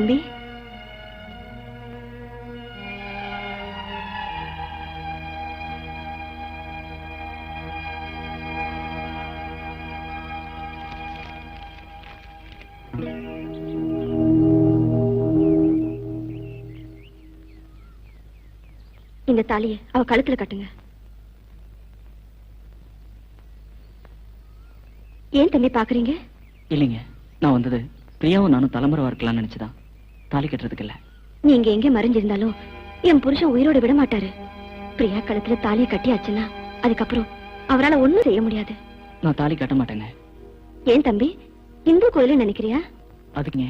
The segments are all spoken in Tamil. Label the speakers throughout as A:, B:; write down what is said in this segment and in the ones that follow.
A: தம்பி, இந்த தாலியை அவ கழுத்துல கட்டுங்க. ஏன் தம்பி பாக்குறீங்க?
B: இல்லைங்க, நான் வந்தது பிரியாவும் நானும் தலைமுறைவா இருக்கலாம்னு நினைச்சுதான். தாலி கட்டுறதுக்கு இல்ல.
A: நீங்க எங்க மறைஞ்சிருந்தாலும் என் புருஷன் உயிரோட விட மாட்டாரு. பிரியா கழுத்துல தாலியை கட்டியாச்சுன்னா அதுக்கப்புறம் அவரால் ஒண்ணும் செய்ய முடியாது.
B: நான் தாலி கட்ட மாட்டேங்க.
A: ஏன் தம்பி, இந்து கோயில நினைக்கிறியா?
B: அதுக்குங்க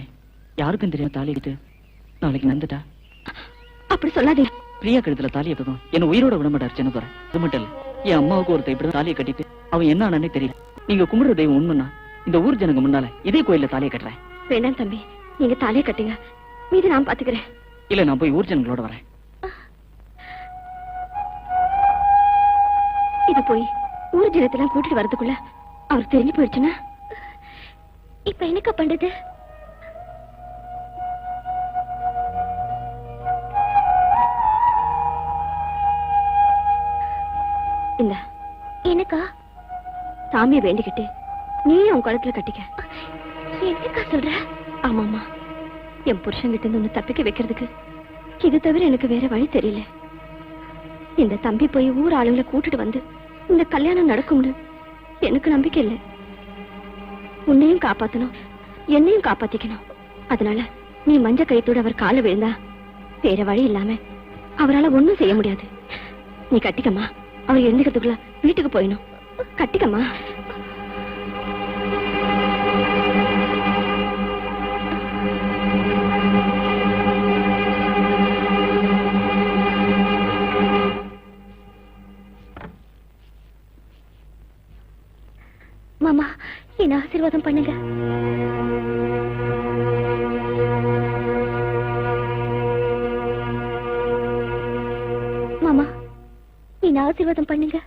B: யாருக்கும் தெரியாம தாலி எடுத்து நாளைக்கு நந்துட்டா.
A: அப்படி சொல்லாதீங்க.
B: பிரியா கழுத்துல தாலி எடுத்ததும் என்ன உயிரோட விட மாட்டாரு சின்னதுரை. அது மட்டும் இல்ல, என் அம்மாவுக்கு ஒருத்தர் இப்படி தாலியை கட்டிட்டு அவன் என்ன ஆனானே தெரியல. நீங்க கும்பிடுற தெய்வம் உண்மைன்னா இந்த ஊர் ஜனங்க முன்னால இதே கோயில்ல தாலியை கட்டுறேன்.
A: வேண்டாம் தம்பி, நீங்க தாலியை கட்டுங்க, மீது நான் பாத்துக்கிறேன்.
B: இல்ல, நான் போய் ஊர் ஜனங்களோட வரேன்.
A: இது போய் ஊர் ஜனத்தெல்லாம் கூட்டிட்டு வரதுக்குள்ள அவர் தெரிஞ்சு போயிடுச்சுன்னா இப்ப என்னக்கா பண்றது? இந்த என்னக்கா சாமியை வேண்டிக்கிட்டு நீ உன் கழுத்துல கட்டிக்க. என்னக்கா சொல்ற? ஆமாமா, என் புருஷன்கிட்ட இருந்து ஒண்ணு தப்பிக்க வைக்கிறதுக்கு இது தவிர எனக்கு வேற வழி தெரியல. இந்த தம்பி போய் ஊர் ஆளுங்களை கூட்டிட்டு வந்து இந்த கல்யாணம் நடக்கும்னு எனக்கு நம்பிக்கை இல்லை. உன்னையும் காப்பாத்தணும், என்னையும் காப்பாத்திக்கணும். அதனால நீ மஞ்ச கைத்தோடு அவர் கால விழுந்தா வேற வழி இல்லாம அவரால் ஒண்ணும் செய்ய முடியாது. நீ கட்டிக்கம்மா, அவர் எழுந்துக்கிறதுக்குள்ள வீட்டுக்கு போயிடும். கட்டிக்கம்மா. மாமா, என்ன ஆசீர்வாதம் பண்ணுங்க. மாமா, என்ன ஆசீர்வாதம் பண்ணுங்க.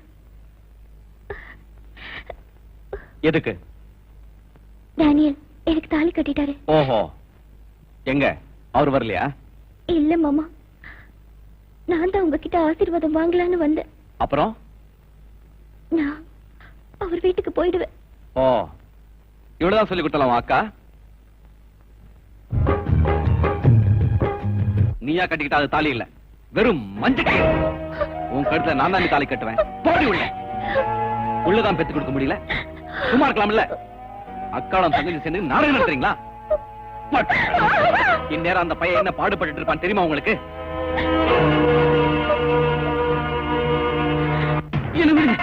C: எதுக்கு?
A: டேனியல் எனக்கு தாலி கட்டிட்டாரு.
C: ஓஹோ, எங்க அவர் வரலையா?
A: இல்ல மாமா, நான் தான் உங்ககிட்ட ஆசீர்வாதம் வாங்கலான்னு வந்தேன்.
C: அப்புறம்
A: நான் அவர் வீட்டுக்கு போயிடுவேன்.
C: ஓ, இவ்வளவுதான் சொல்லி கொடுத்தலாம் அக்கா. நீயா கட்டிக்கிட்ட அது தாலி இல்ல, வெறும் மஞ்சள் கயிறு. உன் கழுத்துல நான் தான் தாலி கட்டுவேன். போடி உள்ள. உள்ளதான் பெத்து கொடுக்க முடியல, சும்மா இருக்கலாம்ல. அக்காடம் தங்கச்சி சேர்ந்து நாடகம் நடத்துறீங்களா? இந்நேரம் அந்த பையன் என்ன பாடுபட்டு இருப்பான் தெரியுமா உங்களுக்கு? என்ன விடுங்க.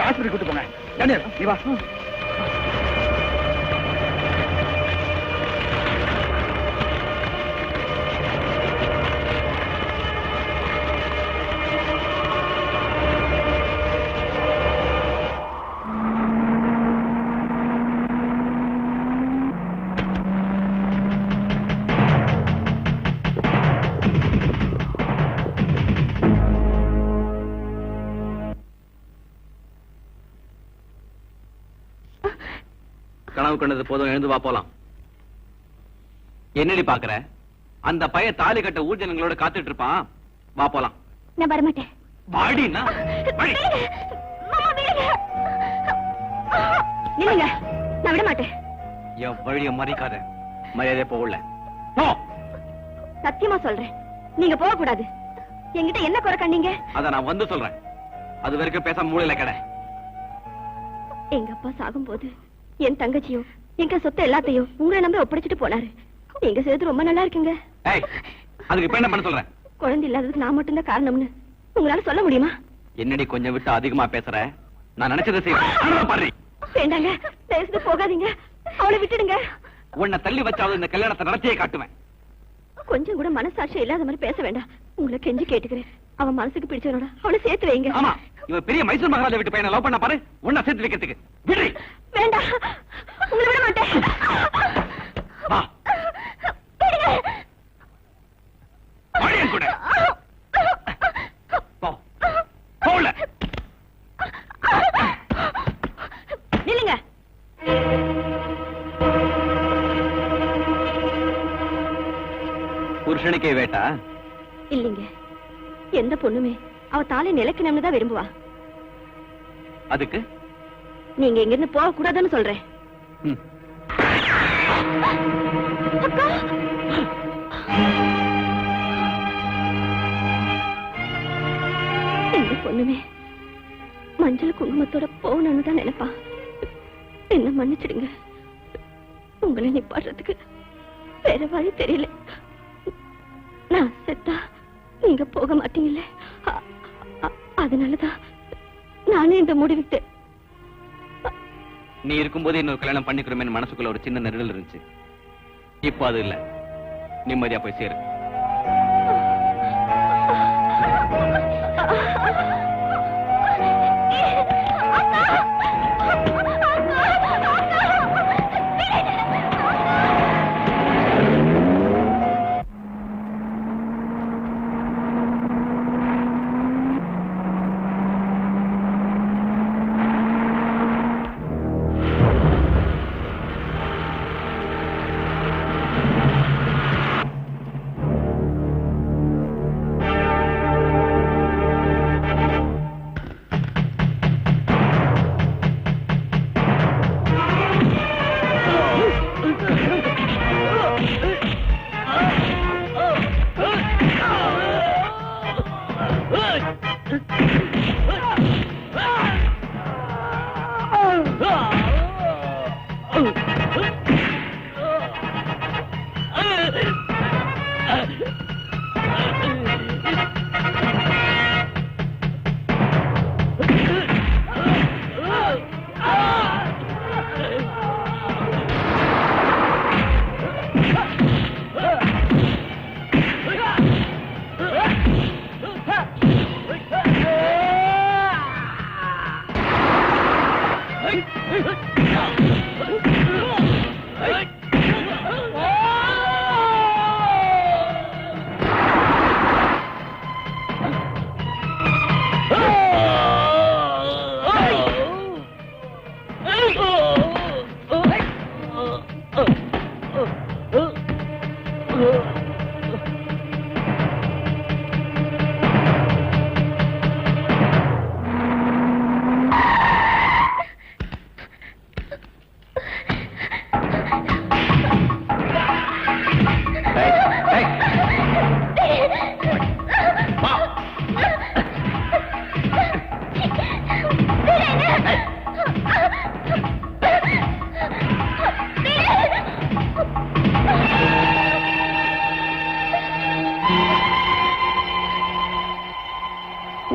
C: ஆஸ்பத்திரி கூட்டு போங்க. டேனியல், நீ வா. கனவு கண்டது போதும், எழுந்து வா போலாம். என்னடி பாக்குற? அந்த பையன் தாலி கட்ட ஊர்ஜனங்களோட காத்துட்டு இருப்பான். வா போலாம்.
A: நான் வரமாட்டேன்.
C: வாடினா
A: நில்லுங்க, நான் விட மாட்டேன்.
C: என் வழியை மறிக்காத. மரியாதை போகல. போ.
A: சத்தியமா சொல்றேன், நீங்க போக கூடாது. என்கிட்ட என்ன குறை கண்டீங்க?
C: அத நான் வந்து சொல்றேன். அது வரைக்கும் பேசாம மூளையில கடை.
A: எங்க அப்பா சாகும்போது என் தங்கச்சியும் எங்க சொத்து எல்லாத்தையும் உங்களை நம்பி ஒப்படைச்சிட்டு போனாரு. நீங்க செய்யறது ரொம்ப நல்லா இருக்குங்க.
C: ஏய், அதுக்கு இப்ப என்ன பண்ண சொல்றேன்?
A: குழந்தை இல்லாததுக்கு நான் மட்டும்தான் காரணம்னு உங்களால சொல்ல முடியுமா?
C: என்னடி கொஞ்சம் விட்டு அதிகமா பேசுற? நான் நினைச்சதை செய்வேன். பாரு,
A: வேண்டாங்க, தயவு செய்து போகாதீங்க. அவளை விட்டுடுங்க.
C: உன்னை தள்ளி வச்சாவது இந்த கல்யாணத்தை நடத்தியே காட்டுவேன்.
A: கொஞ்சம் கூட மனசாட்சி இல்லாத மாதிரி பேச வேண்டாம். உங்களை கெஞ்சி கேட்டுக்கிறேன். அவன் மனசுக்கு பிடிச்சவனோட அவளை சேர்த்து வைங்க.
C: ஆமா, இவ பெரிய மைசூர் மகாராஜா வீட்டு பையனை லவ் பண்ண பாரு. உன்னை சேர்த்து வைக்கிறதுக்கு விடு.
A: வேண்டாம், உங்களை விட மாட்டேன்.
C: வா.
A: விடுங்க.
C: வாடியன் கூட. போ. போல.
A: நில்லுங்க.
C: புருஷனுக்கே வேட்டா?
A: இல்லைங்க, எந்த பொண்ணுமே அவ தாலி நிலைக்கணும்னு தான் விரும்புவா.
C: அதுக்கு
A: நீங்க இங்க இருந்து போக கூடாதுன்னு சொல்றேன்.
C: ம்.
A: அக்கா, எந்த பொண்ணுமே மஞ்சள் குங்குமத்தோட போகணும்னு தான் நினைப்பா. என்ன மன்னிச்சிடுங்க. உங்களை நிப்பாடுறதுக்கு வேற வழி தெரியல. நான் செத்தா நீங்க போக மாட்டீங்கல்ல, அதனாலதான் நானே இந்த முடிவுக்கு.
C: நீ இருக்கும்போது இன்னொரு கல்யாணம் பண்ணிக்கிறோமே மனசுக்குள்ள ஒரு சின்ன நெருடல் இருந்துச்சு. இப்ப அது இல்ல. நிம்மதியா போய் சேரு.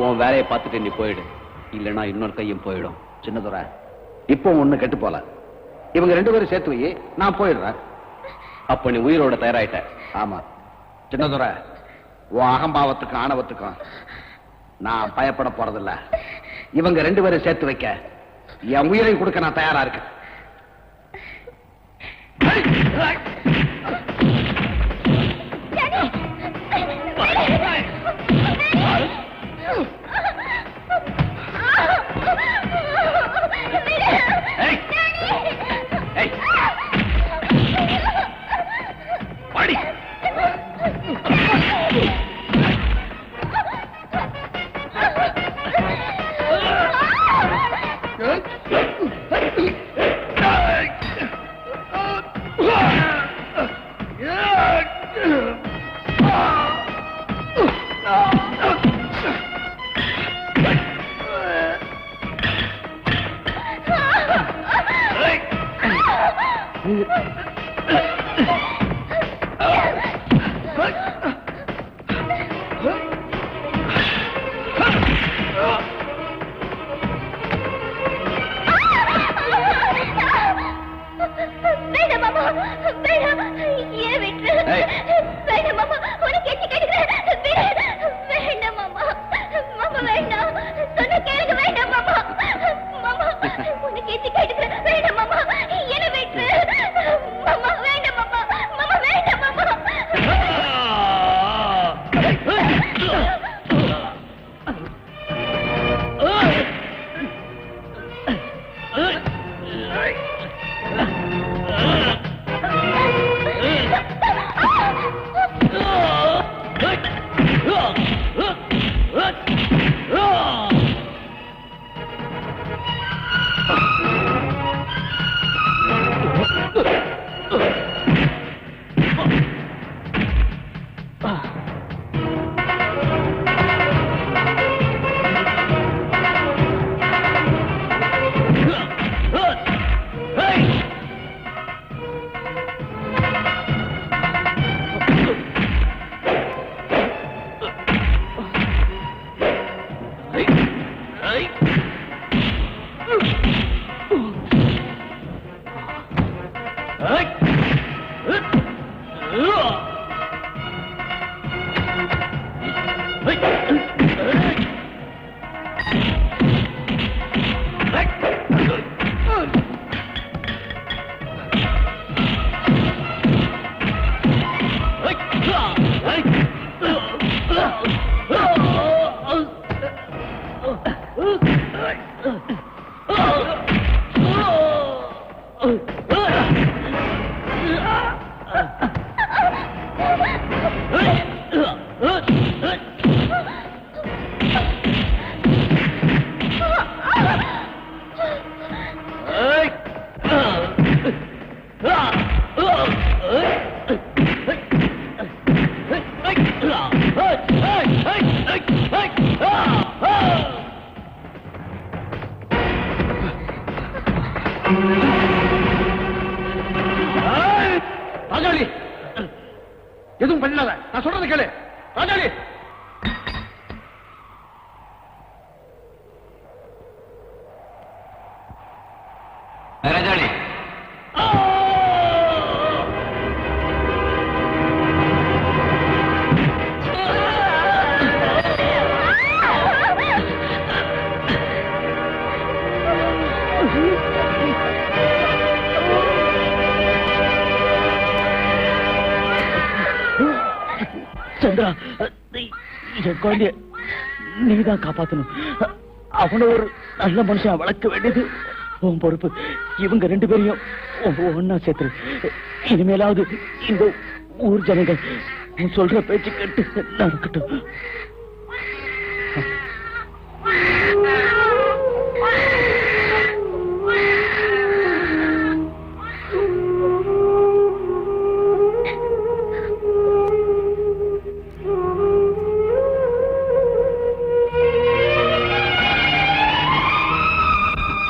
C: உன் வேலையை பார்த்துட்டு நீ போயிடு. இல்லைன்னா இன்னொரு கையும் போயிடும்.
D: சின்னதுரை, இப்போ ஒண்ணு கெட்டு போல. இவங்க 2 பேரும் சேர்த்து வை, நான் போயிடுறேன்.
C: அப்ப நீ உயிரோட தயாராயிட்ட?
D: ஆமா சின்னதுரை, உன் அகம்பாவத்துக்கும் ஆணவத்துக்கும் நான் பயப்பட போறதில்ல. இவங்க 2 பேரும் சேர்த்து வைக்க என் உயிரையும் கொடுக்க நான் தயாரா இருக்கேன். நான் சொல்றது கேளு ராஜாளி.
C: ராஜாளி
B: சந்திரா, என் குழந்தைய நீதான் காப்பாத்தணும். அவனை ஒரு நல்ல மனுஷன் வளர்க்க வேண்டியது உன் பொறுப்பு. இவங்க 2 பேரையும் ஒன்னா சேர்த்துரு. இனிமேலாவது இந்த ஊர் ஜனங்கள் சொல்ற பேச்சு கேட்டு நடக்கட்டும்.